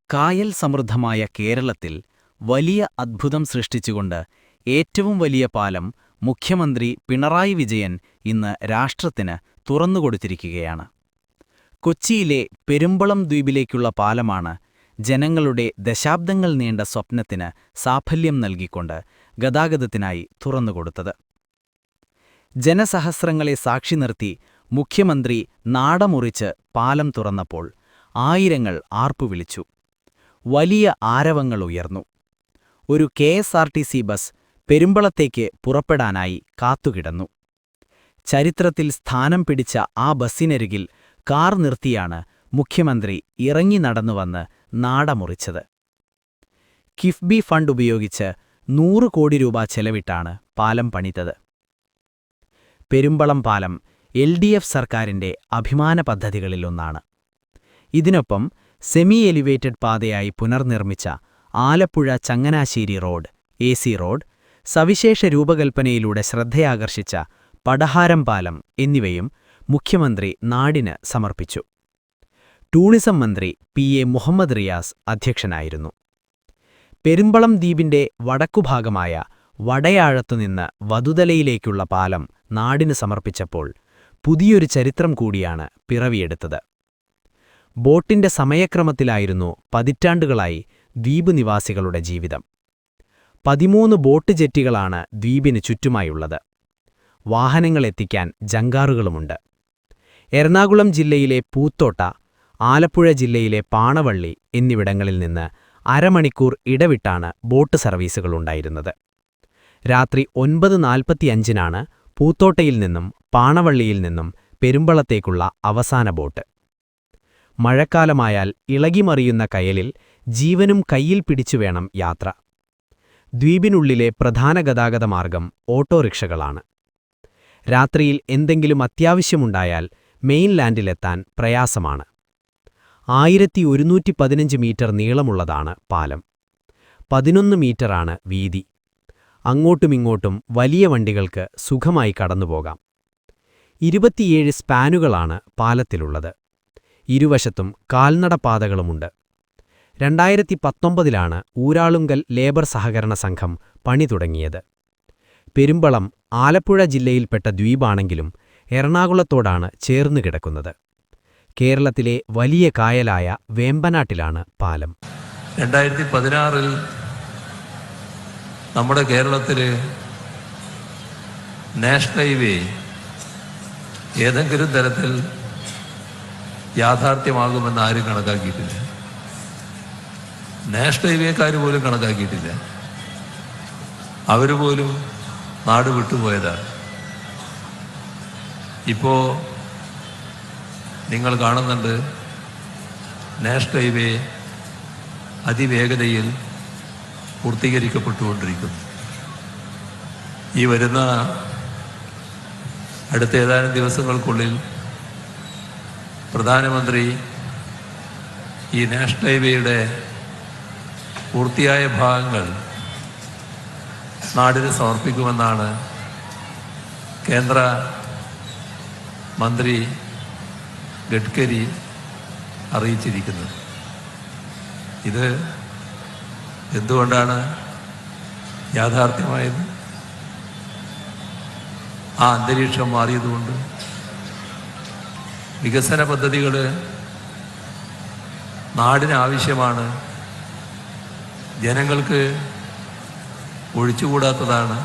കായൽ സമൃദ്ധമായ കേരളത്തിൽ വലിയ അദ്ഭുതം സൃഷ്ടിച്ചുകൊണ്ട് ഏറ്റവും വലിയ പാലം മുഖ്യമന്ത്രി പിണറായി വിജയൻ ഇന്ന് രാഷ്ട്രത്തിന് തുറന്നുകൊടുത്തിരിക്കുകയാണ്. കൊച്ചിയിലെ പെരുമ്പളം ദ്വീപിലേക്കുള്ള പാലമാണ് ജനങ്ങളുടെ ദശാബ്ദങ്ങൾ നീണ്ട സ്വപ്നത്തിന് സാഫല്യം നൽകിക്കൊണ്ട് ഗതാഗതത്തിനായി തുറന്നുകൊടുത്തത്. ജനസഹസ്രങ്ങളെ സാക്ഷി നിർത്തി മുഖ്യമന്ത്രി നാടമുറിച്ച് പാലം തുറന്നപ്പോൾ ആയിരങ്ങൾ ആർപ്പുവിളിച്ചു. വലിയ ആരവങ്ങൾ ഉയർന്നു. ഒരു KSRTC ബസ് പെരുമ്പളത്തേക്ക് പുറപ്പെടാനായി കാത്തുകിടന്നു. ചരിത്രത്തിൽ സ്ഥാനം പിടിച്ച ആ ബസ്സിനരികിൽ കാർ നിർത്തിയാണ് മുഖ്യമന്ത്രി ഇറങ്ങി നടന്നുവന്ന് നാടമുറിച്ചത്. കിഫ്ബി ഫണ്ട് ഉപയോഗിച്ച് 100 കോടി രൂപ ചെലവിട്ടാണ് പാലം പണിതത്. പെരുമ്പളം പാലം LDF സർക്കാരിന്റെ അഭിമാന പദ്ധതികളിലൊന്നാണ്. ഇതിനൊപ്പം സെമി എലിവേറ്റഡ് പാതയായി പുനർനിർമ്മിച്ച Alappuzha Changanassery road, AC road, സവിശേഷ രൂപകൽപ്പനയിലൂടെ ശ്രദ്ധയാകർഷിച്ച പടഹാരം പാലം എന്നിവയും മുഖ്യമന്ത്രി നാടിന് സമർപ്പിച്ചു. ടൂറിസം മന്ത്രി PA മുഹമ്മദ് റിയാസ് അധ്യക്ഷനായിരുന്നു. പെരുമ്പളം ദ്വീപിന്റെ വടക്കുഭാഗമായ വടയാഴത്തുനിന്ന് വതുതലയിലേക്കുള്ള പാലം നാടിന് സമർപ്പിച്ചപ്പോൾ പുതിയൊരു ചരിത്രം കൂടിയാണ് പിറവിയെടുത്തത്. ബോട്ടിന്റെ സമയക്രമത്തിലായിരുന്നു പതിറ്റാണ്ടുകളായി ദ്വീപ് നിവാസികളുടെ ജീവിതം. 13 ബോട്ട് ജെട്ടികളാണ് ദ്വീപിന് ചുറ്റുമായുള്ളത്. വാഹനങ്ങളെത്തിക്കാൻ ജങ്കാറുകളുമുണ്ട്. എറണാകുളം ജില്ലയിലെ പൂത്തോട്ട, ആലപ്പുഴ ജില്ലയിലെ പാണവള്ളി എന്നിവിടങ്ങളിൽ നിന്ന് അരമണിക്കൂർ ഇടവിട്ടാണ് ബോട്ട് സർവീസുകളുണ്ടായിരുന്നത്. രാത്രി 9:45-നാണ് പൂത്തോട്ടയിൽ നിന്നും പാണവള്ളിയിൽ നിന്നും പെരുമ്പളത്തേക്കുള്ള അവസാന ബോട്ട്. മഴക്കാലമായാൽ ഇളകിമറിയുന്ന കയലിൽ ജീവനും കയ്യിൽ പിടിച്ചുവേണം യാത്ര. ദ്വീപിനുള്ളിലെ പ്രധാന ഗതാഗത മാർഗം ഓട്ടോറിക്ഷകളാണ്. രാത്രിയിൽ എന്തെങ്കിലും അത്യാവശ്യമുണ്ടായാൽ മെയിൻലാൻഡിലെത്താൻ പ്രയാസമാണ്. 1115 മീറ്റർ നീളമുള്ളതാണ് പാലം. 11 മീറ്ററാണ് വീതി. അങ്ങോട്ടുമിങ്ങോട്ടും വലിയ വണ്ടികൾക്ക് സുഖമായി കടന്നുപോകാം. 27 സ്പാനുകളാണ് പാലത്തിലുള്ളത്. ഇരുവശത്തും കാൽനടപാതകളുമുണ്ട്. 2019-ലാണ് ഊരാളുങ്കൽ ലേബർ സഹകരണ സംഘം പണി തുടങ്ങിയത്. പെരുമ്പളം ആലപ്പുഴ ജില്ലയിൽപ്പെട്ട ദ്വീപാണെങ്കിലും എറണാകുളത്തോടാണ് ചേർന്നു കിടക്കുന്നത്. കേരളത്തിലെ വലിയ കായലായ വേമ്പനാട്ടിലാണ് പാലം. 2016-ൽ നമ്മുടെ കേരളത്തിൽ നാഷണൽ ഹൈവേ ഏതെങ്കിലും തരത്തിൽ യാഥാർത്ഥ്യമാകുമെന്ന് ആരും കണക്കാക്കിയിട്ടില്ല. നാഷണൽ ഹൈവേക്കാർ പോലും കണക്കാക്കിയിട്ടില്ല. അവർ പോലും നാട് വിട്ടുപോയതാണ്. ഇപ്പോൾ നിങ്ങൾ കാണുന്നുണ്ട്, നാഷണൽ ഹൈവേ അതിവേഗതയിൽ പൂർത്തീകരിക്കപ്പെട്ടുകൊണ്ടിരിക്കുന്നു. ഈ വരുന്ന അടുത്ത ഏതാനും ദിവസങ്ങൾക്കുള്ളിൽ പ്രധാനമന്ത്രി ഈ നാഷണൽ ഹൈവേയുടെ പൂർത്തിയായ ഭാഗങ്ങൾ നാടിന് സമർപ്പിക്കുമെന്നാണ് കേന്ദ്ര മന്ത്രി ഗഡ്കരി അറിയിച്ചിരിക്കുന്നത്. ഇത് എന്തുകൊണ്ടാണ് യാഥാർത്ഥ്യമായത്? ആ അന്തരീക്ഷം മാറിയതുകൊണ്ട്. വികസന പദ്ധതികൾ നാടിന് ആവശ്യമാണ്, ജനങ്ങൾക്ക് ഒഴിച്ചുകൂടാത്തതാണ്.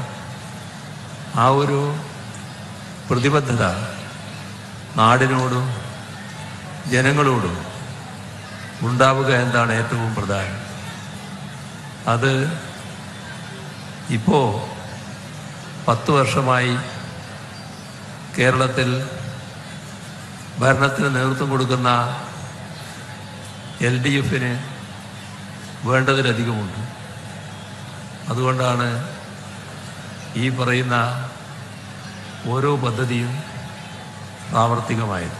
ആ ഒരു പ്രതിബദ്ധത നാടിനോടും ജനങ്ങളോടും ഉണ്ടാവുക എന്താണ് ഏറ്റവും പ്രധാനം. അത് ഇപ്പോൾ 10 വർഷമായി കേരളത്തിൽ ഭരണത്തിന് നേതൃത്വം കൊടുക്കുന്ന LDFന് വേണ്ടതിലധികമുണ്ട്. അതുകൊണ്ടാണ് ഈ പറയുന്ന ഓരോ പദ്ധതിയും പ്രാവർത്തികമായത്.